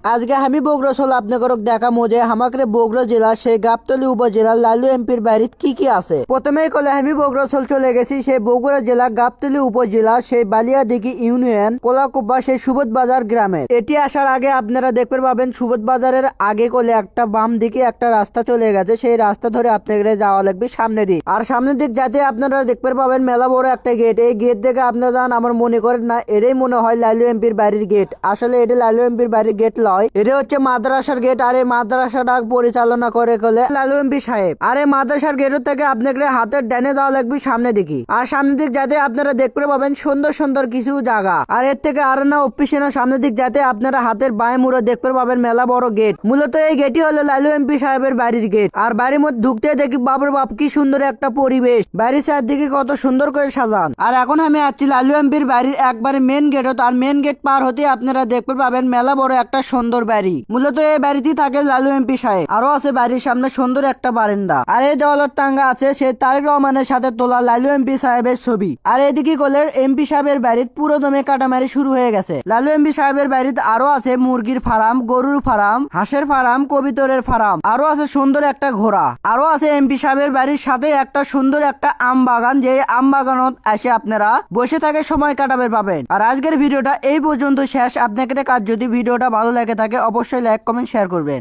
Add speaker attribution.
Speaker 1: আজকে আমি বগুড়া চলো আপনাকে দেখামো যে আমাকে বগুড়া জেলা সেই গাবতলী উপজেলার লালু এমপির বাড়িতে কি কি আছে। প্রথমেই কলে আমি বগুড়া চলে গেছি সেই বগুড়া জেলা গাবতলী উপজেলা সেই বালিয়াদিঘি ইউনিয়ন কোলাকুব্বা সেই সুবোধ বাজার গ্রামে। এটি আসার আগে আপনারা দেখতে পাবেন সুবোধ বাজারের আগে কলে একটা বাম দিকে একটা রাস্তা চলে গেছে, সেই রাস্তা ধরে আপনাদের যাওয়া লাগবে সামনের দিক। আর সামনের দিক যাতে আপনারা দেখতে পাবেন মেলা বড় একটা গেট। এই গেট দেখে আপনারা যান আমার মনে করেন না এটাই মনে হয় লালু এমপির বাড়ির গেট। আসলে এটা লালু এমপির বাড়ির গেট লয়, এটা হচ্ছে মাদ্রাসার গেট। আর এই মাদ্রাসাটা পরিচালনা করে কলে লালু এমপি সাহেব। আর এই মাদ্রাসার গেট থেকে আপনাকে হাতের ডানে যাওয়া লাগবে সামনে দিকে। আর সামনের দিক যাতে আপনারা দেখতে পাবেন সুন্দর সুন্দর কিছু জায়গা। আর এর থেকে আর না অফিসে না সামনের দিক যাতে আপনারা হাতের বাঁয়ে মুড়ে দেখতে পাবেন মেলা বড় গেট। মূলত এই গেটই হলো লালু এমপি সাহেবের বাড়ির গেট। আর বাড়ির মধ্যে ঢুকতে দেখি বাবুর বাপ কি সুন্দর একটা পরিবেশ, বাড়ির চারদিকে কত সুন্দর করে সাজান। আর এখন আমি আছি লালু এমপির বাড়ির একবারে মেন গেট। আর মেন গেট পার হতে আপনারা দেখতে পাবেন মেলা বড় একটা সুন্দর বাড়ি। মূলত এই বাড়িতেই থাকে লালু এমপি সাহেব। আরো আছে বাড়ির সামনে সুন্দর একটা বারান্দা। আর এই দেওয়ালের টাঙ্গা আছে সে তারেক রহমানের সাথে তোলা লালু এমপি সাহেবের ছবি। আর এদিকে গেলে এমপি সাহেবের বাড়িতে পুরো দমে কাটামারি শুরু হয়ে গেছে। লালু এমপি সাহেবের বাড়িতে আরো আছে মুরগির ফার্ম, গরুর ফার্ম, হাঁসের ফার্ম, কবিতরের ফার্ম, আরো আছে সুন্দর একটা ঘোড়া। আরো আছে এমপি সাহেবের বাড়ির সাথে একটা সুন্দর একটা আম বাগান, যে আম বাগানত এসে আপনারা বসে থাকে সময় কাটাবে পাবেন। আর আজকের ভিডিওটা এই পর্যন্ত শেষ। আপনাকে কাজ যদি ভিডিওটা ভালো লাগে থাকে অবশ্যই লাইক কমেন্ট শেয়ার করবেন।